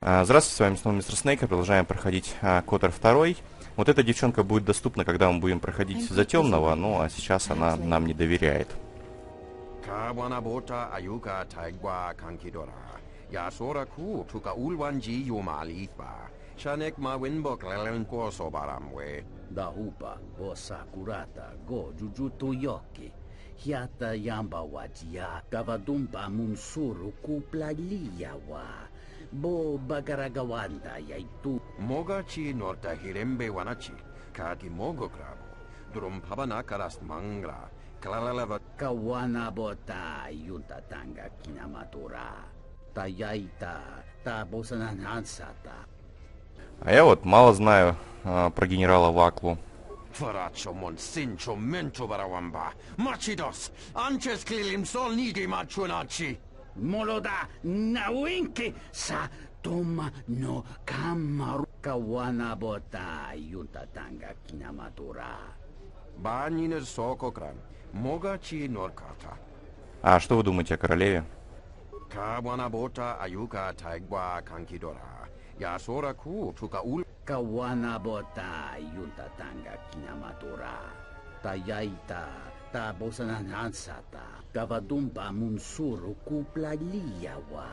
Здравствуйте, с вами снова мистер Снейк. Продолжаем проходить Котор 2. Вот эта девчонка будет доступна, когда мы будем проходить за темного, ну а сейчас она нам не доверяет. Hiata yamba wajia, gavadumpa munsuru kuplaliyawa. Bo bagaragawanda yaitu. Mogachi norta hirembe wanachi, kati mogo krabo. Drum pabana karast mangra, kalalava. Kawana bota yunta tanga kinamatura. Tayaita, ta bosananansata. А я вот мало знаю про генерала Ваклу. Faracho mon sincho mento barawamba. Machidos, anches klilim sol nidi machunachi. Moloda nawinki sa toma no kamaru. Kawana bota yunta tanga kinamatura. Банine сококран, моgachi норката. А что вы думаете о королеве? Kawana bota ayuka taigwa kankidora. Yasora ku tuka ul. Kawana bota yunta tanga kinamatura. Tayaita, ta bosananansata. Gavadumpa munsuru kuplaliyawa.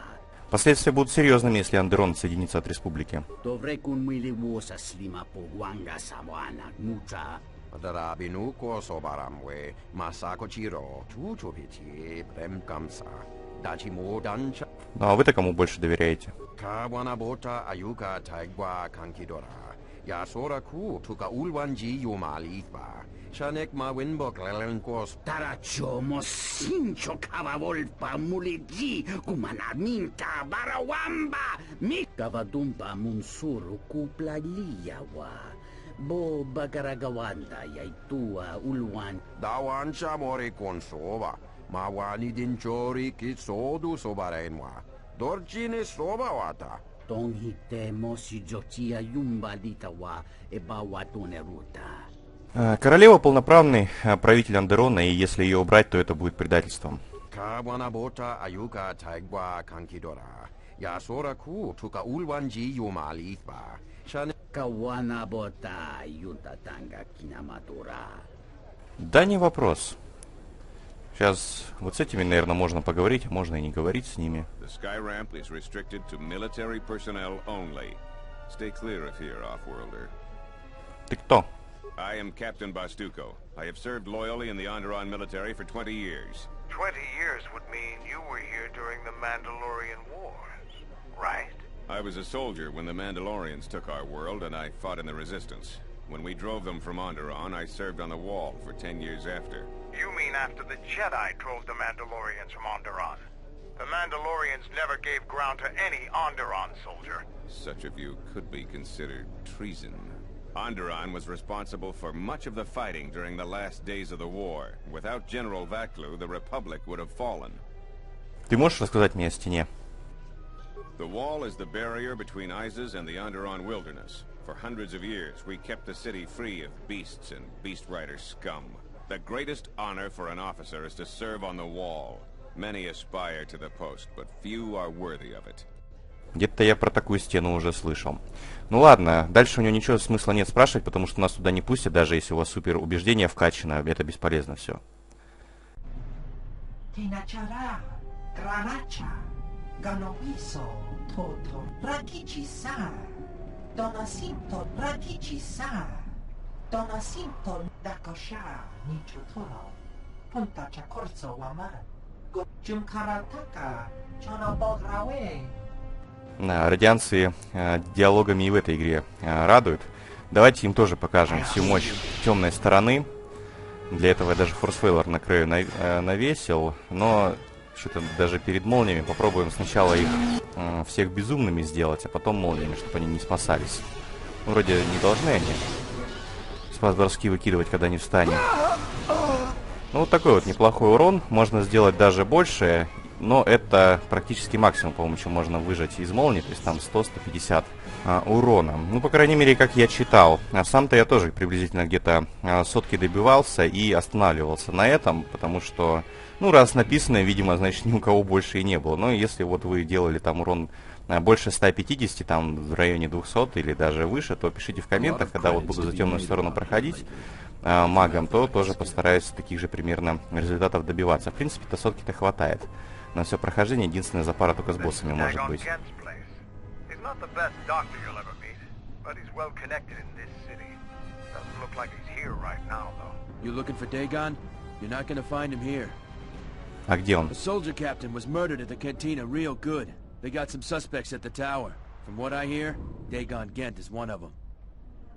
Последствия будут серьезными, если Андерон отсоединится от республики. Dovrekun miliwosa slima po wanga sawana nucha. Darabinu ko sobaramwe, masako chiro, chuchupiti, premkamsa. Dachi mo dancha. Ну а вы-то кому больше доверяете? Kawana bota ayuka taigwa kankidora. Yasora ku tuka ulwanji yumalitba. Shanek ma winbok lelenkos. Taracho mosincho kavavolpa muliji kumanaminta barawamba. Mi gavadumpa munsuru kuplaliyawa. Bo bagaragawanda yaitua ulwan. Dawan chamori konsoba. Mawani dinchori kitsodu sobarenwa. Dorjine soba wata. Tonhite mosi jochia yumba litawa ebawatune ruta. Королева полноправный правитель Андерона, и если ее убрать, то это будет предательством. Kawana bota ayuka taigwa kankidora. Yasora ku tuka ulwanji yumalitba. Shane. Kawana бота юнта танга кинаматура. Да не вопрос. Сейчас вот с этими, наверное, можно поговорить, а можно и не говорить с ними. The sky ramp is restricted to military personnel only. Stay clear of here, off-worlder. Ты кто? I am Captain Bastuco. I have served loyally in the Onderon military for 20 years. 20 years would mean you were here during the Mandalorian Wars, right? I was a soldier when the Mandalorians took our world, and I fought in the Resistance. When we drove them from Onderon, I served on the Wall for 10 years after. You mean after the Jedi drove the Mandalorians from Onderon? The Mandalorians never gave ground to any Onderon soldier. Such of you could be considered treason. Onderon was responsible for much of the fighting during the last days of the war. Without General Vaklu, the Republic would have fallen. Ты можешь рассказать мне о стене? The wall is the barrier between Isis and the Onderon wilderness. For hundreds of years, we kept the city free of beasts and beast rider scum. The greatest honor for an officer is to serve on the wall. Many aspire to the post, but few are worthy of it. Где-то я про такую стену уже слышал. Ну ладно, дальше у него ничего смысла нет спрашивать, потому что нас туда не пустят, даже если у вас супер убеждение вкачано, это бесполезно все. Радианцы диалогами и в этой игре радуют. Давайте им тоже покажем всю мощь темной стороны. Для этого я даже форсфейлер на краю навесил. Но что-то даже перед молниями попробуем сначала их всех безумными сделать, а потом молниями, чтобы они не спасались. Вроде не должны они спас-броски выкидывать, когда не встанем. Ну вот такой вот неплохой урон. Можно сделать даже больше. Но это практически максимум, по-моему, что можно выжать из молнии. То есть там 100-150 урона. Ну, по крайней мере, как я читал. А сам-то я тоже приблизительно где-то сотки добивался и останавливался на этом. Потому что, ну, раз написано, видимо, значит, ни у кого больше и не было. Но если вот вы делали там урон больше 150, там в районе 200 или даже выше, то пишите в комментах, когда вот буду за темную сторону проходить магом, то тоже постараюсь таких же примерно результатов добиваться. В принципе-то сотки-то хватает. На все прохождение, единственное, за пара только с боссами может быть. А где он?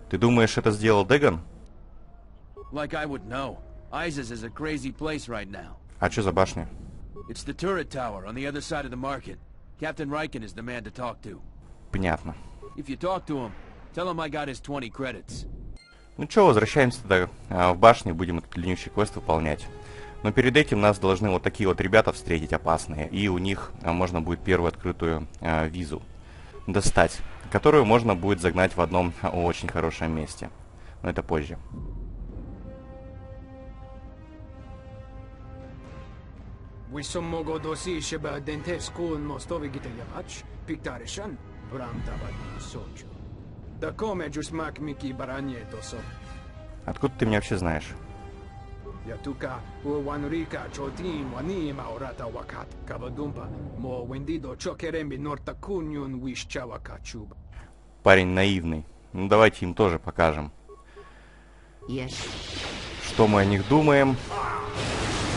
Ты думаешь, это сделал Дэгон? А что за башня? Понятно. Ну чё, возвращаемся тогда в башню, будем этот длиннющий квест выполнять. Но перед этим нас должны вот такие вот ребята встретить опасные, и у них можно будет первую открытую визу достать, которую можно будет загнать в одном очень хорошем месте. Но это позже. Откуда ты меня вообще знаешь? Парень наивный. Ну давайте им тоже покажем, что мы о них думаем.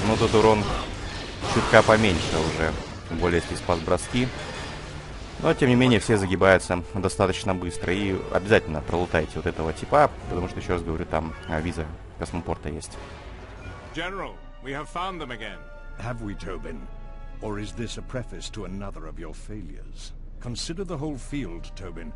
Ну тут урон чутка поменьше уже, тем более если спас броски. Но тем не менее все загибаются достаточно быстро. И обязательно пролутайте вот этого типа, потому что, еще раз говорю, там виза космопорта есть. General, we have found them again. Have we, Tobin? Or is this a preface to another of your failures? Consider the whole field, Tobin.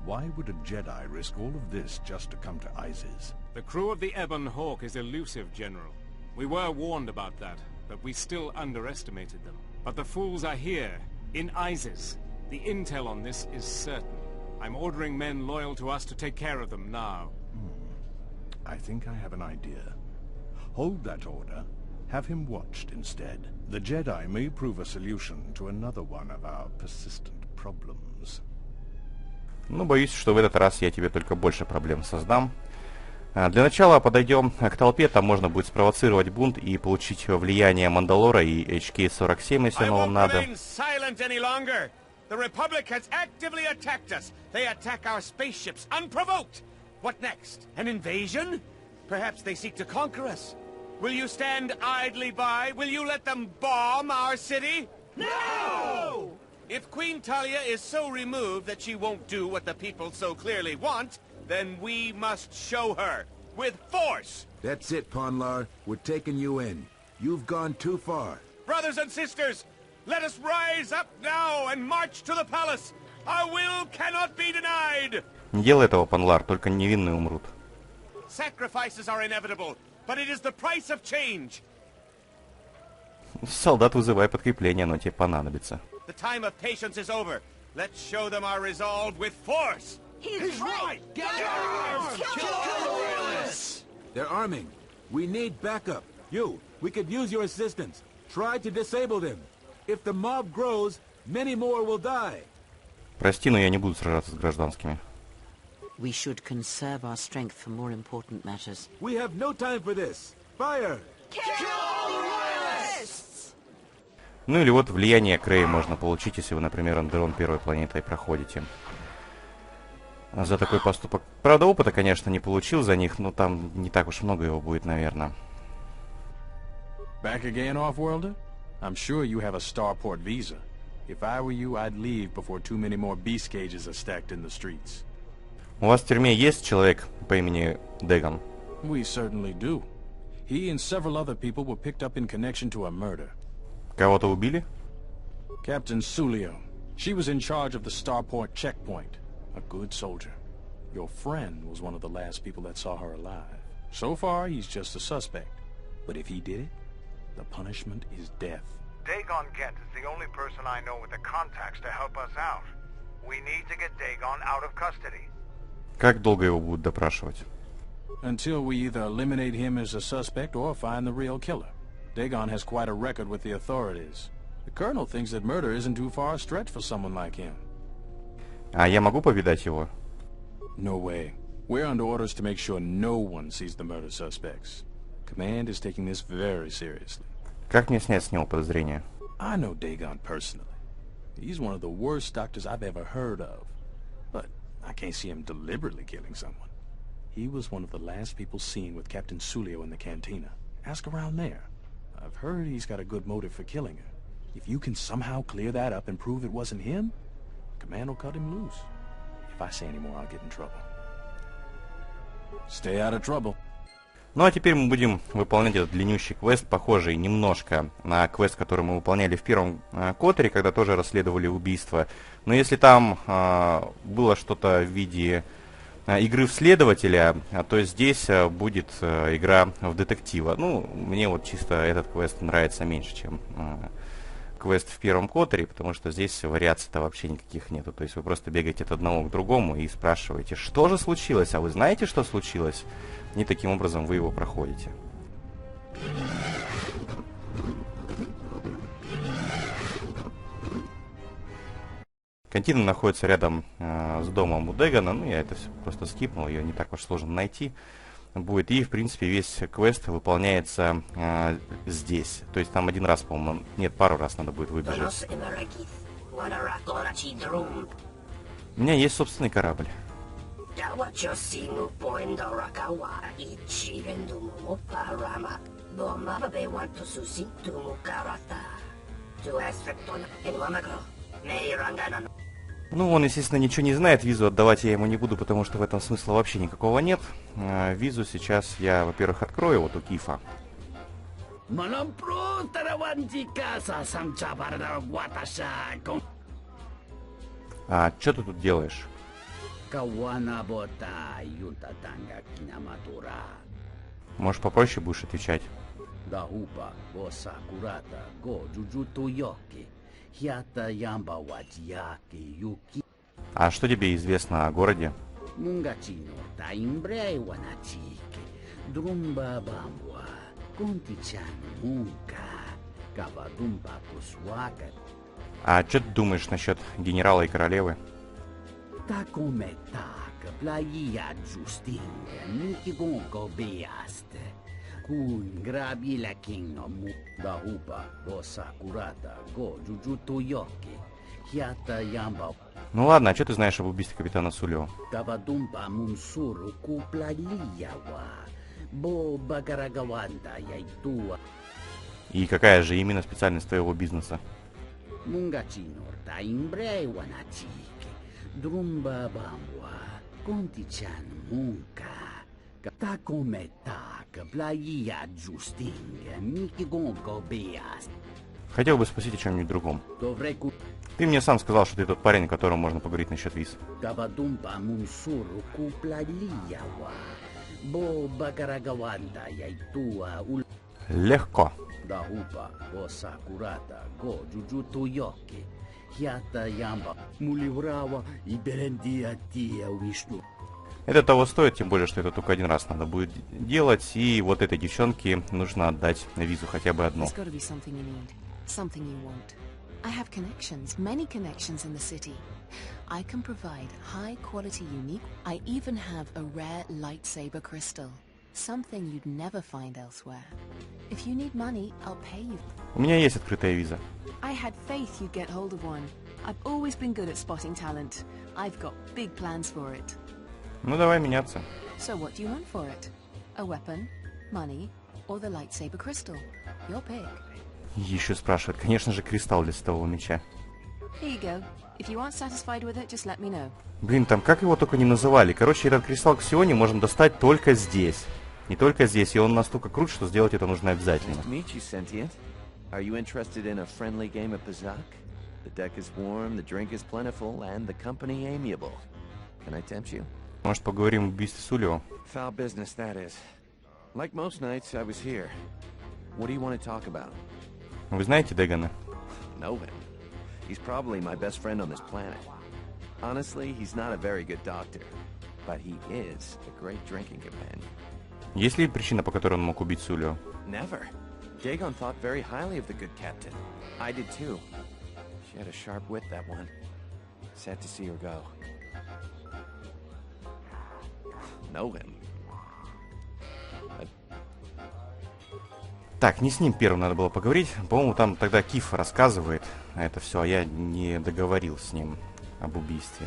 Why would a Jedi risk all of this just to come to Isis? The crew of the Ebon Hawk is elusive, General. We were warned about that, but we still underestimated them. But the fools are here, in Isis. The intel on this is certain. I'm ordering men loyal to us to take care of them now. I think I have an idea. Hold that order. Have him watched instead. The Jedi may prove a solution to another one of our persistent problems. Ну, боюсь, что в этот раз я тебе только больше проблем создам. Для начала подойдем к толпе, там можно будет спровоцировать бунт и получить влияние Мандалора и HK-47, если оно вам надо. The Republic has actively attacked us. They attack our spaceships unprovoked. What next? An invasion? Perhaps they seek to conquer us. Will you stand idly by? Will you let them bomb our city? No! If Queen Talia is so removed that she won't do what the people so clearly want, then we must show her with force. That's it, Ponlar. We're taking you in. You've gone too far. Brothers and sisters, let us rise up now and march to the palace. Our will cannot be denied. Не делай этого, Панлар, только невинные умрут. Sacrifices are inevitable, but it is the price of change. Солдат, вызывай подкрепление, оно тебе понадобится. The time of patience is over. Let's show them our resolve with force. He's right. Get arms. Kill the royalists. They're arming. We need backup. We could use your assistance. Try to disable them. If the mob grows, many more will die. Прости, но я не буду сражаться с гражданскими. We should conserve our strength for more important matters. We have no time for this. Fire! Kill all the royalists! Ну или вот влияние Крей можно получить, если вы, например, Андерон первой планетой проходите. За такой поступок. Правда, опыта, конечно, не получил за них, но там не так уж много его будет, наверное. Back again, Off-Worlder? I'm sure you have a starport visa. If I were you, I'd leave before too many more beast cages are stacked in the streets. У вас в тюрьме есть человек по имени Дэгон? We certainly do. He and several other people were picked up in connection to a murder. Кого-то убили? Captain Sullio. She was in charge of the starport checkpoint. A good soldier. Your friend was one of the last people that saw her alive. So far, he's just a suspect. But if he did it, the punishment is death. Dagon Gent is the only person I know with the contacts to help us out. We need to get Dagon out of custody. Как долго его будут допрашивать? Until we either eliminate him as a suspect or find the real killer. Dagon has quite a record with the authorities. The Colonel thinks that murder isn't too far a stretch for someone like him. А я могу повидать его? No way. We're under orders to make sure no one sees the murder suspects. Command is taking this very seriously. Как мне снять с него подозрения? I know Dagon personally. He's one of the worst doctors I've ever heard of. But I can't see him deliberately killing someone. He was one of the last people seen with Captain Sullio in the cantina. Ask around there. I've heard he's got a good motive for killing her. If you can somehow clear that up and prove it wasn't him, Command will cut him loose. If I say any more, I'll get in trouble. Stay out of trouble. Ну а теперь мы будем выполнять этот длиннющий квест, похожий немножко на квест, который мы выполняли в первом Которе, когда тоже расследовали убийства. Но если там было что-то в виде игры в следователя, то здесь будет игра в детектива. Ну, мне вот чисто этот квест нравится меньше, чем квест в первом Которе, потому что здесь вариаций-то вообще никаких нету. То есть вы просто бегаете от одного к другому и спрашиваете, что же случилось, а вы знаете, что случилось? И таким образом вы его проходите. Кантина находится рядом с домом у Дегана. Ну, я это все просто скипнул, ее не так уж сложно найти будет. И, в принципе, весь квест выполняется здесь. То есть там один раз, по-моему, нет, пару раз надо будет выбежать. У меня есть собственный корабль. Ну, он, естественно, ничего не знает. Визу отдавать я ему не буду, потому что в этом смысла вообще никакого нет. Визу сейчас я, во-первых, открою вот у Кифа. А что ты тут делаешь? Может, попроще будешь отвечать? А что тебе известно о городе? А что ты думаешь насчет генерала и королевы? Ну ладно, а что ты знаешь об убийстве капитана Суллио? И какая же именно специальность твоего бизнеса? Хотел бы спросить о чем-нибудь другом. Ты мне сам сказал, что ты тот парень, которому можно поговорить насчет виз. Легко. Это того стоит, тем более, что это только один раз надо будет делать, и вот этой девчонке нужно отдать визу хотя бы одну. I have connections, many connections in the city. I can provide high-quality unique. I even have a rare lightsaber crystal. Something you'd never find elsewhere. If you need money, I'll pay you. У меня есть открытая виза. I had faith you'd get hold of one. I've always been good at spotting talent. I've got big plans for it. Ну, давай меняться. So what do you want for it? A weapon, money, or the lightsaber crystal? Your pick. Еще спрашивает, конечно же, кристалл для светового меча. Here you go. If you aren't satisfied with it, just let me know. Блин, там как его только не называли. Короче, этот кристалл Ксиони можно достать только здесь. Не только здесь, и он настолько крут, что сделать это нужно обязательно. Может, поговорим об убийстве Суллио? Вы знаете Дегана? He's probably my best friend on this planet. Honestly, he's not a very good doctor, but he is a great drinking companion. Есть ли причина, по которой он мог убить Суллио? Never. Dagon thought very highly of the good captain. I did too. She had a sharp wit, that one. Sad to see her go. Know him. Так, не с ним первым надо было поговорить. По-моему, там тогда Киф рассказывает это все, а я не договорил с ним об убийстве.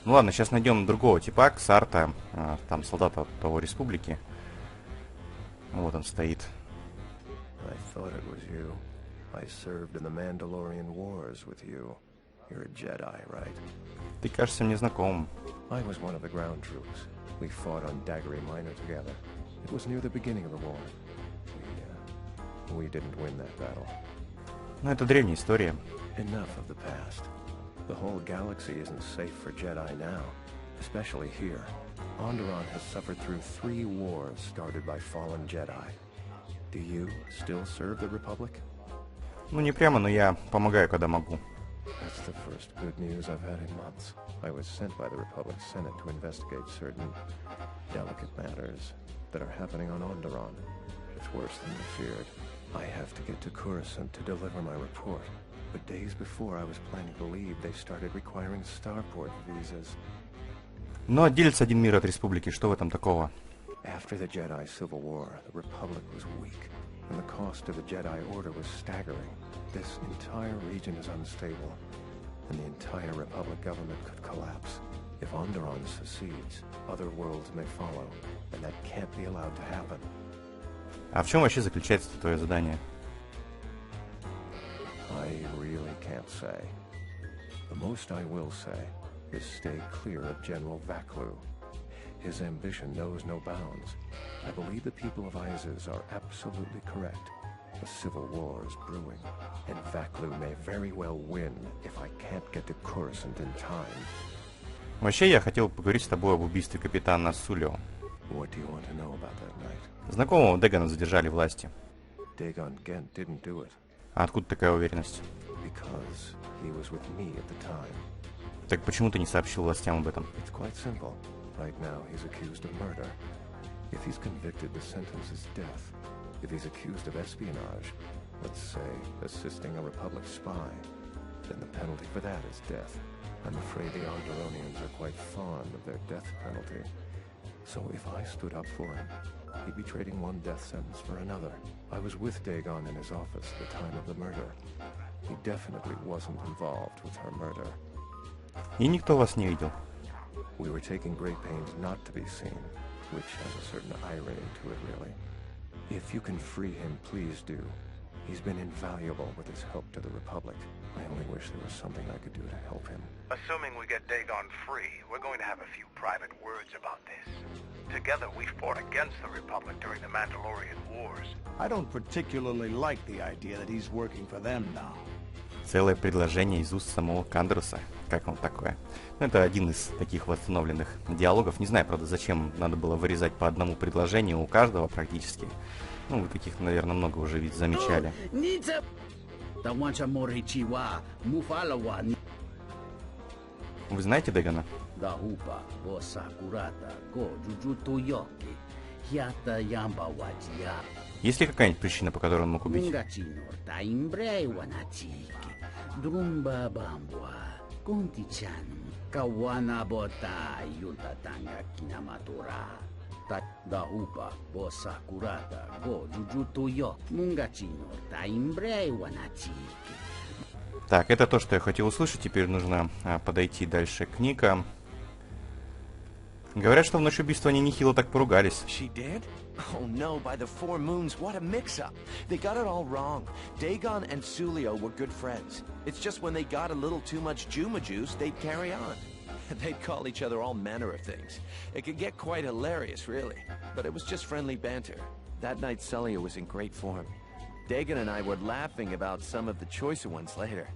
Ну ладно, сейчас найдем другого типа, Ксарта, там солдата того республики. Вот он стоит. I thought it was you. I served in the Mandalorian Wars with you. You're a Jedi, right? Ты кажешься мне знакомым. I was one of the ground troops. We fought on Daggery Minor together. It was near the beginning of the war. We didn't win that battle. Ну, это древняя история. Enough of the past. The whole galaxy isn't safe for Jedi now, especially here. Onderon has suffered through 3 wars started by fallen Jedi. Do you still serve the Republic? Ну, не прямо, но я помогаю, когда могу. That's the first good news I've had in months. I was sent by the Republic Senate to investigate certain delicate matters that are happening on Onderon. It's worse than we feared. I have to get to Coruscant to deliver my report. But days before I was planning to leave, they started requiring starport visas. Но отделится один мир от республики, что в этом такого? After the Jedi Civil War, the Republic was weak, and the cost of the Jedi Order was staggering. This entire region is unstable, and the entire Republic government could collapse. If Onderon secedes, other worlds may follow, and that can't be allowed to happen. А в чем вообще заключается твое задание? I really can't say. The most I will say is stay clear of General Vaklu. His ambition knows no bounds. I believe the people of Isis are absolutely correct. A civil war is brewing, and Vaklu may very well win if I can't get to Coruscant in time. Вообще, я хотел поговорить с тобой об убийстве капитана Суллио. What do you want to know about that night? Знакомого Дэгана задержали власти. Dagon Gent didn't do it. А откуда такая уверенность? Because he was with me at the time. Так почему ты не сообщил властям об этом? It's quite simple. Right now, he's accused of murder. If he's convicted, the sentence is death. If he's accused of espionage, let's say assisting a Republic spy, then the penalty for that is death. I'm afraid the Onderonians are quite fond of their death penalty. So if I stood up for him, he'd be trading one death sentence for another. I was with Dagon in his office at the time of the murder. He definitely wasn't involved with her murder. И никто вас не видел. We were taking great pains not to be seen, which has a certain irony to it, really. If you can free him, please do. He's been invaluable with his help to the Republic. I only wish there was something I could do to help him. Assuming we get Dagon free, we're going to have a few private words about this. Together, we fought against the Republic during the Mandalorian Wars. I don't particularly like the idea that he's working for them now. Целое предложение из уст самого Кандроса. Как вам такое? Ну, это один из таких восстановленных диалогов. Не знаю, правда, зачем надо было вырезать по одному предложению у каждого практически. Ну, вы таких, наверное, много уже ведь замечали. Вы знаете Дэгана? Есть ли какая-нибудь причина, по которой он мог убить? Так, это то, что я хотел услышать. Теперь нужно подойти дальше к Ника. Говорят, что в ночь убийства они нехило так поругались. Oh no, by the 4 moons, what a mix-up. They got it all wrong. Dagon and Sullio were good friends. It's just when they got a little too much Juma juice, they'd carry on. They'd call each other all manner of things. It could get quite hilarious, really. But it was just friendly banter. That night, Sullio was in great form. Dagon and I were laughing about some of the choicer ones later.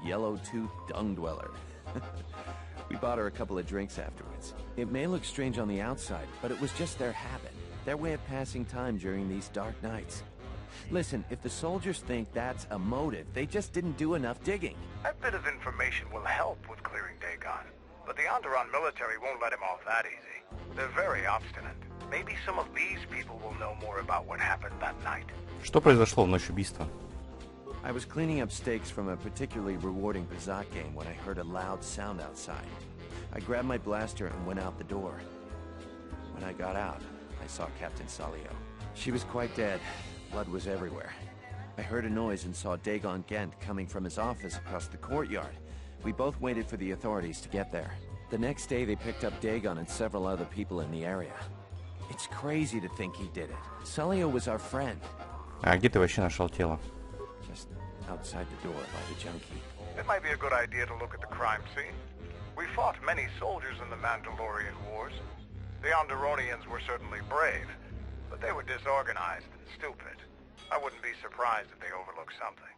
Yellow-toothed dung dweller. We bought her a couple of drinks afterwards. It may look strange on the outside, but it was just their habit. Their way of passing time during these dark nights. Listen, if the soldiers think that's a motive, they just didn't do enough digging. That bit of information will help with clearing Dagon. But the Onderon military won't let him off that easy. They're very obstinate. Maybe some of these people will know more about what happened that night. Что произошло в ночь убийства? I was cleaning up stakes from a particularly rewarding Bazak game when I heard a loud sound outside. I grabbed my blaster and went out the door. When I got out, I saw Captain Sullio. She was quite dead. Blood was everywhere. I heard a noise and saw Dagon Gent coming from his office across the courtyard. We both waited for the authorities to get there. The next day they picked up Dagon and several other people in the area. It's crazy to think he did it. Sullio was our friend. А где ты вообще нашел тело? Just outside the door by the junkie. It might be a good idea to look at the crime scene. We fought many soldiers in the Mandalorian Wars. The Onderonians were certainly brave, but they were disorganized and stupid. I wouldn't be surprised if they overlooked something.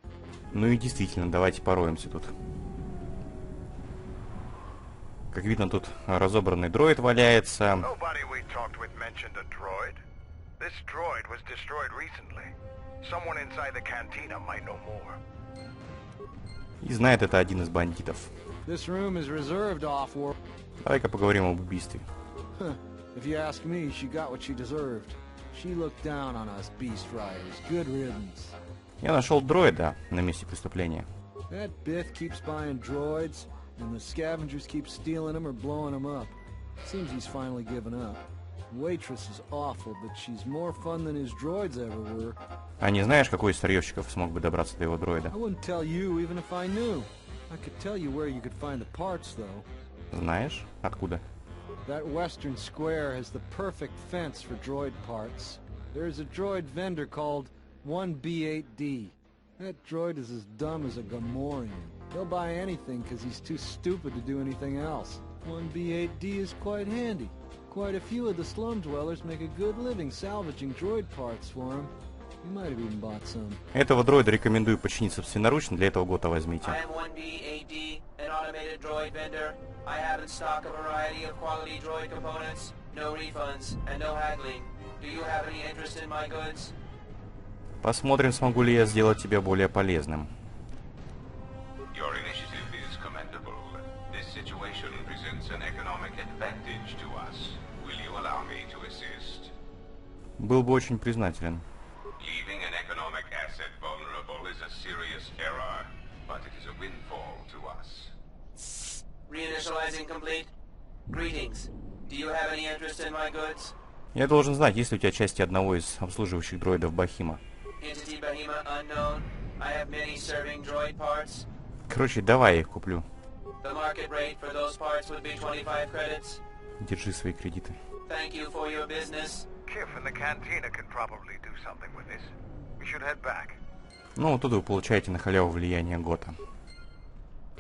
Ну и действительно, давайте пороемся тут. Как видно, тут разобранный дроид валяется. Nobody we talked with mentioned a droid. This droid was destroyed recently. Someone inside the cantina might know more. И знает это один из бандитов. This room is reserved off-world. Давай-ка поговорим об убийстве. If you ask me, she got what she deserved. She looked down on us beast riders. Good riddance. Я нашел дроида на месте преступления. That Bith keeps buying droids, and the scavengers keep stealing them or blowing them up. Seems he's finally given up. Waitress is awful, but she's more fun than his droids ever were. А не знаешь, какой из старьевщиков смог бы добраться до его дроида? I wouldn't tell you even if I knew. I could tell you where you could find the parts, though. Знаешь? Откуда? That western square has the perfect fence for droid parts. There's a droid vendor called 1B8D. That droid is as dumb as a Gamorrean. He'll buy anything because he's too stupid to do anything else. 1B8D is quite handy. Quite a few of the slum dwellers make a good living salvaging droid parts for him. You might have even bought some. Этого дроида рекомендую починить собственноручно, для этого гота возьмите. I am 1B8D, an automated droid vendor. I have in stock a variety of quality droid components, no refunds, and no haggling. Do you have any interest in my goods? Посмотрим, смогу ли я сделать тебя более полезным. Your initiative is commendable. This situation presents an economic advantage to us. Will you allow me to assist? Был бы очень признателен. Leaving an economic asset vulnerable is a serious error, but it is a windfall to us. Reinitializing complete. Greetings. Do you have any interest in my goods? Я должен знать, есть ли у тебя части одного из обслуживающих дроидов Бахима. Entity Bahima unknown. I have many serving droid parts. Короче, давай я их куплю. The market rate for those parts would be 25 credits. Держи свои кредиты. Thank you for your business. Kif in the cantina can probably do something with this. We should head back. Ну, тут вы получаете на халяву влияние Гота.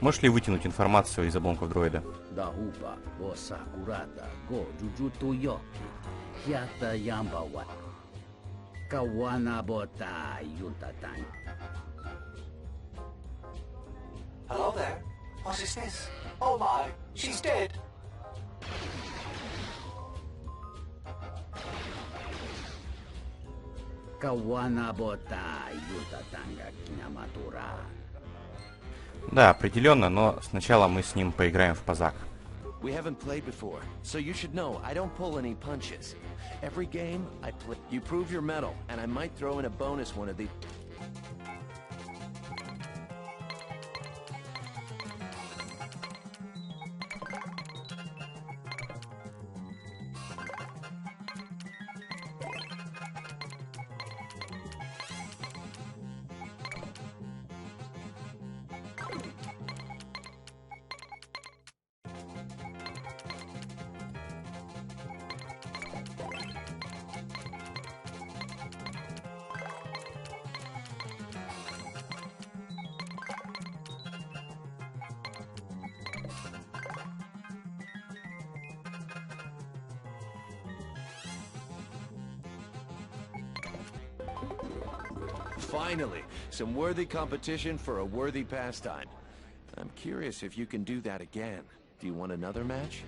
Можешь ли вытянуть информацию из обломков дроида? Hello there. What is this? Oh my, she's dead. Да, определенно, но сначала мы с ним поиграем в пазак. We haven't played before, so you should know I don't pull any punches. Every game I play, you prove your mettle, and I might throw in a bonus one of these. Finally, some worthy competition for a worthy pastime. I'm curious if you can do that again. Do you want another match?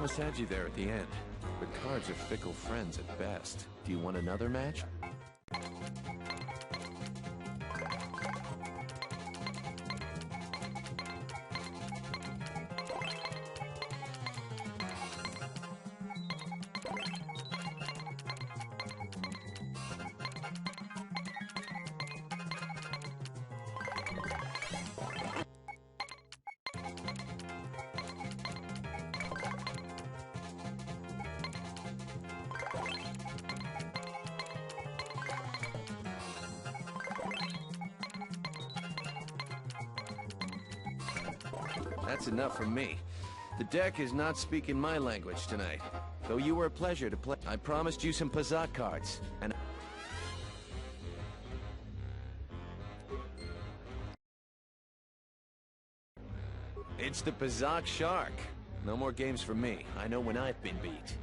almost had you there at the end. But cards are fickle friends at best. Do you want another match? That's enough from me. The deck is not speaking my language tonight. Though you were a pleasure to play. I promised you some Pazak cards, and... It's the Pazak Shark. No more games for me. I know when I've been beat.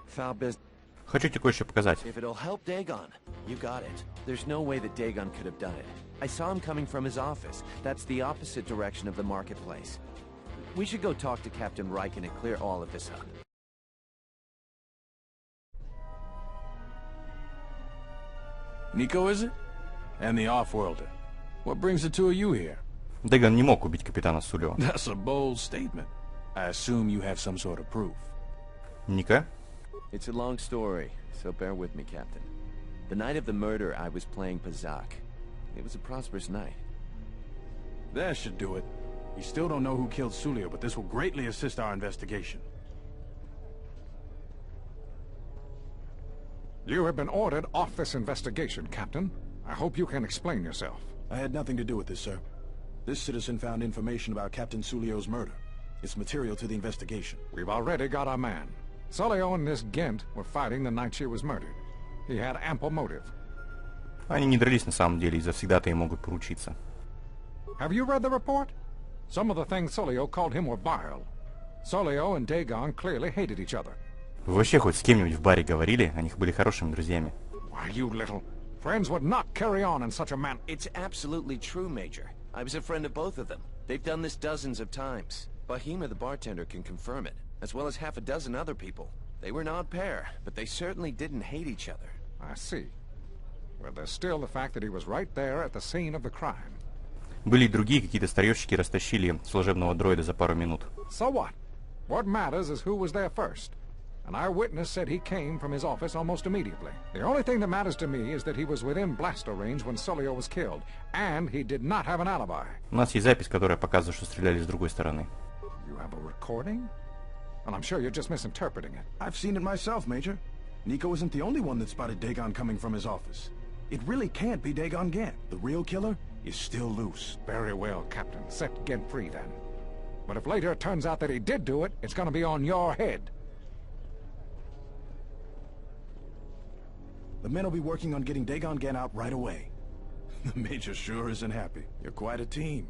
Foul business. Хочу тебе кое-что показать. If it'll help Dagon, you got it. There's no way that Dagon could have done it. I saw him coming from his office. That's the opposite direction of the marketplace. We should go talk to Captain Riken and clear all of this up. Nico, is it? And the off-worlder. What brings the two of you here? Дэган не мог убить капитана Суллио. That's a bold statement. I assume you have some sort of proof. Ника? It's a long story, so bear with me, Captain. The night of the murder, I was playing Pazak. It was a prosperous night. That should do it. We still don't know who killed Sullio, but this will greatly assist our investigation. You have been ordered off this investigation, Captain. I hope you can explain yourself. I had nothing to do with this, sir. This citizen found information about Captain Sullio's murder. It's material to the investigation. We've already got our man. Sуллио and this Gent were fighting the night she was murdered. He had ample motive. Они не дрались на самом деле, и завсегда-то могут поручиться. Have you read the report? Some of the things Sуллио called him were vile. Sуллио and Dagon clearly hated each other. Вы вообще хоть с кем-нибудь в баре говорили? Они были хорошими друзьями. Why, you little... Friends would not carry on in such a manner. It's absolutely true, Major. I was a friend of both of them. They've done this dozens of times. Bahima the bartender can confirm it, as well as half a dozen other people. They were an odd pair, but they certainly didn't hate each other. I see. Well, there's still the fact that he was right there at the scene of the crime. Были и другие какие-то старьевщики растащили служебного дроида за пару минут. So what? What matters is who was there first. An eyewitness said he came from his office almost immediately. The only thing that matters to me is that he was within blaster range when Sуллио was killed, and he did not have an alibi. У нас есть запись, которая показывает, что стреляли с другой стороны. You have a recording? Well, I'm sure you're just misinterpreting it. I've seen it myself, Major. Nico isn't the only one that spotted Dagon coming from his office. It really can't be Dagon Gent. The real killer is still loose. Very well, Captain. Set Gent free, then. But if later it turns out that he did do it, it's gonna be on your head. The men will be working on getting Dagon Gent out right away. The Major sure isn't happy. You're quite a team.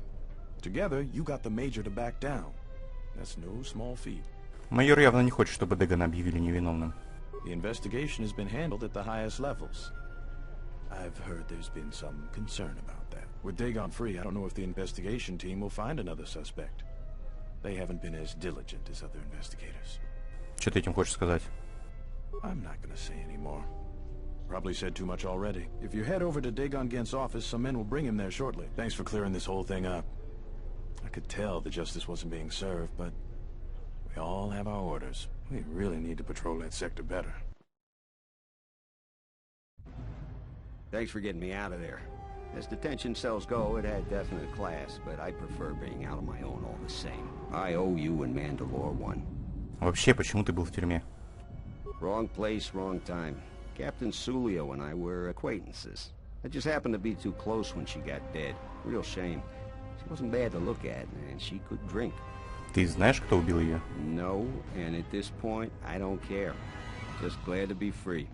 Together, you got the Major to back down. That's no small feat. Майор явно не хочет, чтобы Дэгана объявили невиновным. The investigation has been handled at the highest levels. I've heard there's been some concern about that. With Dagon free, I don't know if the investigation team will find another suspect. They haven't been as diligent as other investigators. Что ты этим хочешь сказать? I'm not gonna say any more. Probably said too much already. If you head over to Dagon Gent's office, some men will bring him there shortly. Thanks for clearing this whole thing up. I could tell the justice wasn't being served, but we all have our orders. We really need to patrol that sector better. Thanks for getting me out of there. As detention cells go, it had definite class, but I prefer being out on my own all the same. I owe you and Mandalore one. Вообще, почему ты был в тюрьме? Wrong place, wrong time. Captain Sуллио and I were acquaintances. I just happened to be too close when she got dead. Real shame. She wasn't bad to look at, and she could drink. Ты знаешь, кто убил ее? No, and at this point, I don't care. Just glad to be free.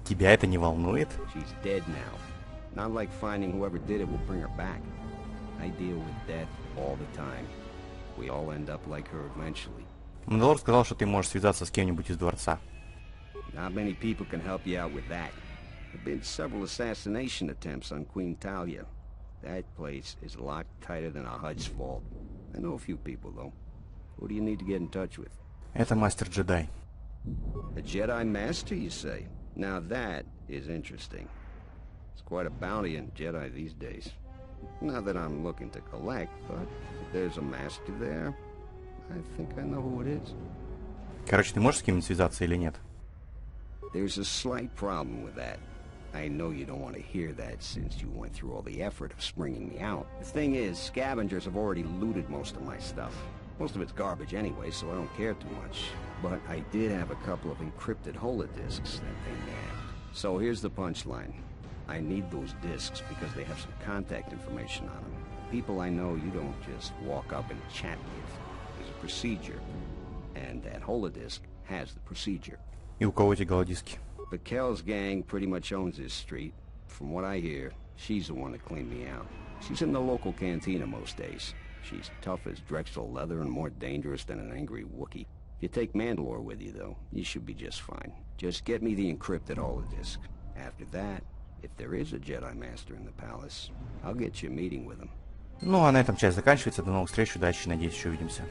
Тебя это не волнует? She's dead now. Not like finding whoever did it will bring her back. I deal with death all the time. We all end up like her eventually. Мандалор сказал, что ты можешь связаться с кем-нибудь из дворца. Not many people can help you out with that. There have been several assassination attempts on Queen Talia. That place is locked tighter than a Hud's fault. I know a few people, though. Who do you need to get in touch with? Это мастер-джедай. A Jedi Master, you say? Now that is interesting. It's quite a bounty on Jedi these days. Not that I'm looking to collect, but if there's a master there, I think I know who it is. Короче, ты можешь с кем-нибудь связаться или нет? There's a slight problem with that. I know you don't want to hear that since you went through all the effort of springing me out. The thing is, scavengers have already looted most of my stuff. Most of it's garbage anyway, so I don't care too much. But I did have a couple of encrypted holodisks that they nabbed. So here's the punchline. I need those disks because they have some contact information on them. People I know you don't just walk up and chat with. There's a procedure. And that holodisk has the procedure. И у кого эти голодиски? But Kel's gang pretty much owns this street. From what I hear, she's the one that cleaned me out. She's in the local cantina most days. She's tough as Drexel leather and more dangerous than an angry Wookiee. If you take Mandalore with you, though, you should be just fine. Just get me the encrypted holodisk. After that, if there is a Jedi Master in the palace, I'll get you a meeting with him. Ну, а на этом часть заканчивается. До новых встреч, удачи, надеюсь, еще увидимся.